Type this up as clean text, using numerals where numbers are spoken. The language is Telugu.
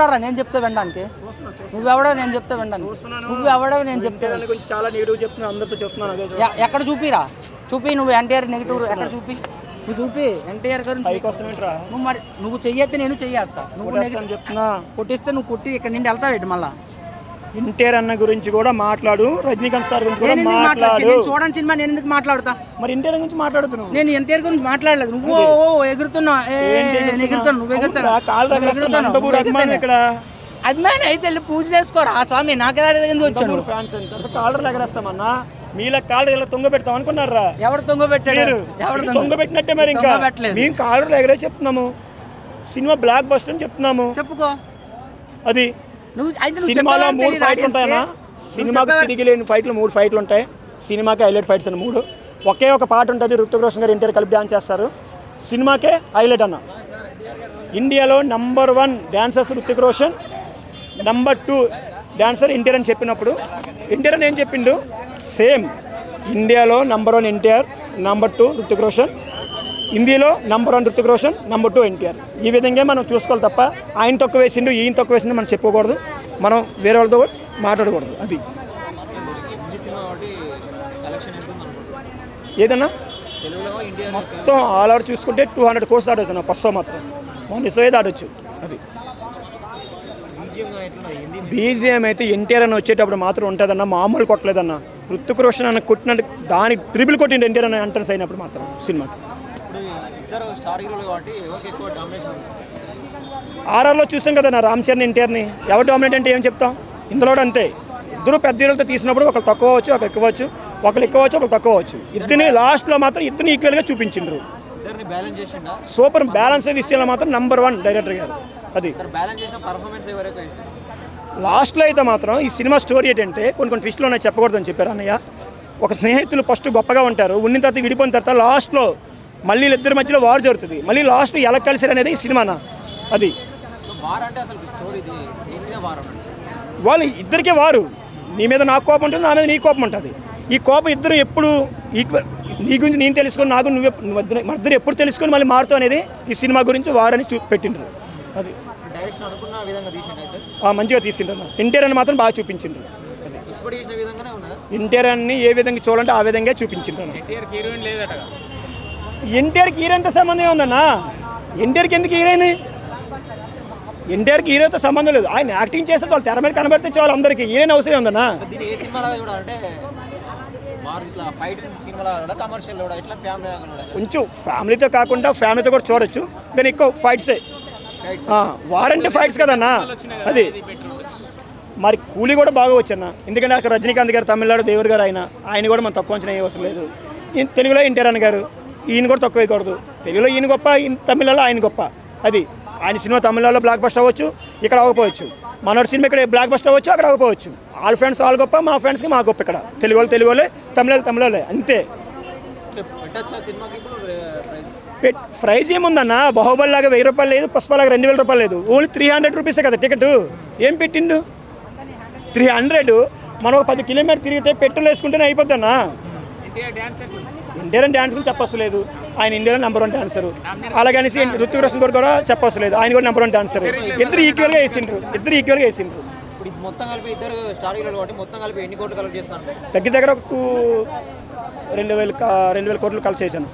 నువ్వెవడరా నేను చెప్తే వినడానికి? నువ్వెవడో నేను చెప్తే వినడానికి? నువ్వెవడో నేను చెప్తే చాలా నెగిటివ్ చెప్తున్నా, అందరితో చెప్తున్నాను. ఎక్కడ చూపిరా? చూపి నువ్వు ఎన్టీఆర్ నెగిటివ్ ఎక్కడ చూపి? నువ్వు చూపి ఎన్టీఆర్ గురించి నువ్వు మరి నువ్వు చెయ్యొద్దు, నేను చెయ్యేస్తా. నువ్వు చెప్తున్నా కొట్టిస్తే నువ్వు కొట్టి ఇక్కడ నుండి వెళ్తావు మళ్ళా. ఎన్టీఆర్ అన్న గురించి కూడా మాట్లాడు, రజనీకాంత్ సార్ గురించి కూడా మాట్లాడు. చూడండి సినిమా నేను ఎందుకు మాట్లాడతా? మరి ఎన్టీఆర్ గురించి మాట్లాడుతున్నావు. నేను ఎన్టీఆర్ గురించి మాట్లాడలేదు. నువ్వు ఎగురుతున్నా, నువ్వు అభిమాని అయితే వెళ్ళి పూజ చేసుకోరా స్వామి. నాకే వచ్చాను కాలర్ ఎగరేస్తామన్నా, మీలా కాళ్ళు తొంగ పెడతాం అనుకున్నారా? ఎవరు తొంగ పెట్టాడు? ఎవరు తొంగ పెట్టినట్టే. మరి ఇంకా మేము కాలర్ ఎగరే చెప్తున్నాము, సినిమా బ్లాక్ బస్టర్ అని చెప్తున్నాము. చెప్పుకో. అది సినిమాలో 3 ఫైట్లు ఉంటాయన్నా. సినిమాకి తిరిగి లేని ఫైట్లు 3 ఫైట్లు ఉంటాయి. సినిమాకి హైలైట్ ఫైట్స్ అని 3. ఒకే ఒక పాట ఉంటుంది, రుతిక్ రోషన్ గారు ఎన్టీఆర్ కలిపి డ్యాన్స్ చేస్తారు. సినిమాకే హైలైట్ అన్న. ఇండియాలో number 1 dancers Ruthik Roshan, number 2 dancer NTR అని చెప్పినప్పుడు ఎన్టీఆర్ అని ఏం చెప్పిండు? సేమ్ ఇండియాలో నంబర్ 1 ఎన్టీఆర్, నంబర్ 2 రుతిక్ రోషన్. హిందీలో నంబర్ 1 రుతిక్ రోషన్, నంబర్ 2 ఎన్టీఆర్. ఈ విధంగా మనం చూసుకోవాలి తప్ప ఆయన తక్కువ వేసిండు, ఈయన తక్కువ వేసిండు మనం చెప్పుకోకూడదు. మనం వేరే వాళ్ళతో మాట్లాడకూడదు. అది ఏదన్నా మొత్తం ఆల్ ఓవర్ చూసుకుంటే 200 కోర్స్ దాటొచ్చు నా ఫస్ట్ మాత్రం. మన ఇసోయే దాటొచ్చు. అది బీజిఎం అయితే ఎన్టీఆర్ అని వచ్చేటప్పుడు మాత్రం ఉంటుందన్న, మామూలు కొట్టలేదన్న. రుతిక్ రోషన్ అన్న కొట్టినట్టు దానికి ట్రిపుల్ కొట్టిండు ఎన్టీఆర్ అని ఎంట్రన్స్ అయినప్పుడు మాత్రం సినిమాకి. ఆర్ఆర్లో చూసాం కదా నా రామ్ చరణ్ ఎన్టీఆర్ని. ఎవరు డామినేట్ అంటే ఏం చెప్తాం? ఇందులో అంతే. ఇద్దరు పెద్ద హీరోలతో తీసినప్పుడు ఒకరు తక్కువ అవచ్చు, ఒకరు ఎక్కువచ్చు, ఒకరు ఎక్కువ వచ్చు, ఒకరు తక్కువ వచ్చు. ఇద్దరిని లాస్ట్లో మాత్రం ఇద్దరిని ఈక్వల్గా చూపించిండ్రు. సూపర్ బ్యాలెన్స్ విషయంలో మాత్రం నంబర్ 1 డైరెక్టర్ గారు. అది లాస్ట్లో అయితే మాత్రం ఈ సినిమా స్టోరీ ఏంటంటే కొన్ని ట్విస్ట్లు ఉన్నాయి, చెప్పకూడదని చెప్పారు అన్నయ్య. ఒక స్నేహితులు ఫస్ట్ గొప్పగా ఉంటారు, ఉన్న తర్వాత విడిపోయిన తర్వాత లాస్ట్లో మళ్ళీ ఇద్దరి మధ్యలో వార్ జరుగుతుంది. మళ్ళీ లాస్ట్ ఎలా కలిసారు అనేది ఈ సినిమానా. అది వాళ్ళు ఇద్దరికే వారు. నీ మీద నాకు కోపం ఉంటుంది, నా మీద నీ కోపం ఉంటుంది. ఈ కోపం ఇద్దరు ఎప్పుడు ఈక్వల్. నీ గురించి నేను తెలుసుకొని, నాకు మరిద్దరు ఎప్పుడు తెలుసుకొని మళ్ళీ మారుతావు అనేది ఈ సినిమా గురించి వారని పెట్టిండ్రు. అది మంచిగా తీసిండ్రు. ఎన్టీఆర్ అని మాత్రం బాగా చూపించిండ్రు. ఎన్టీఆర్ అని ఏ విధంగా చూడాలంటే ఆ విధంగా చూపించిండ్రు. ఎన్టీఆర్కి హీరోయిన్తో సంబంధం ఉందన్నా. ఎన్టీఆర్కి ఎందుకు హీరోయిన్? ఎన్టీఆర్కి హీరోతో సంబంధం లేదు. ఆయన యాక్టింగ్ చేస్తే చాలు, తెర మీద కనబడితే చాలు. అందరికీ హీరోయిన్ అవసరం ఉందన్నా. కొంచెం ఫ్యామిలీతో కాకుండా ఫ్యామిలీతో కూడా చూడొచ్చు, కానీ ఎక్కువ ఫైట్సే. వారంటీ ఫైట్స్ కదన్నా. అది మరి కూలీ కూడా బాగా వచ్చన్న. ఎందుకంటే అక్కడ రజనీకాంత్ గారు తమిళనాడు దేవుడు గారు, ఆయన కూడా మనం తక్కువ అంచనా అవసరం లేదు. తెలుగులో ఎన్టీఆర్ అన్న గారు, ఈయన కూడా తక్కువ వేయకూడదు. తెలుగులో ఈయన గొప్ప, తమిళలో ఆయన గొప్ప. అది ఆయన సినిమా తమిళనాడులో బ్లాక్ బస్టర్ అవ్వచ్చు, ఇక్కడ అవ్వకపోవచ్చు. మనోడి సినిమా ఇక్కడ బ్లాక్ బస్టర్ అవ్వచ్చు, అక్కడ అవ్వకపోవచ్చు. వాళ్ళ ఫ్రెండ్స్ వాళ్ళు గొప్ప, మా ఫ్రెండ్స్కి మా గొప్ప. ఇక్కడ తెలుగులే, తమిళలే అంతే. ప్రైజ్ ఏముందన్న? బాహుబలి లాగా 1000 రూపాయలు లేదు, పుష్పలాగా 2000 రూపాయలు లేదు. ఓన్లీ 300 రూపీసే కదా టికెట్. ఏం పెట్టిండు? 300. మనం 10 కిలోమీటర్ తిరిగితే పెట్రోల్ వేసుకుంటేనే అయిపోద్దన్నా. ఎన్టీఆర్ డ్యాన్స్ గురించి చెప్పలేదు. ఆయన ఇండియాలో నంబర్ 1 డాన్సరు. అలాగని రుతిక్ రోషన్ కూడా చెప్పలేదు, ఆయన కూడా నంబర్ 1 డాన్సరు. ఇద్దరు ఈక్వల్గా వేసిండ్రు. దగ్గర 2000 కోట్లు కలెక్ట్ చేశాను.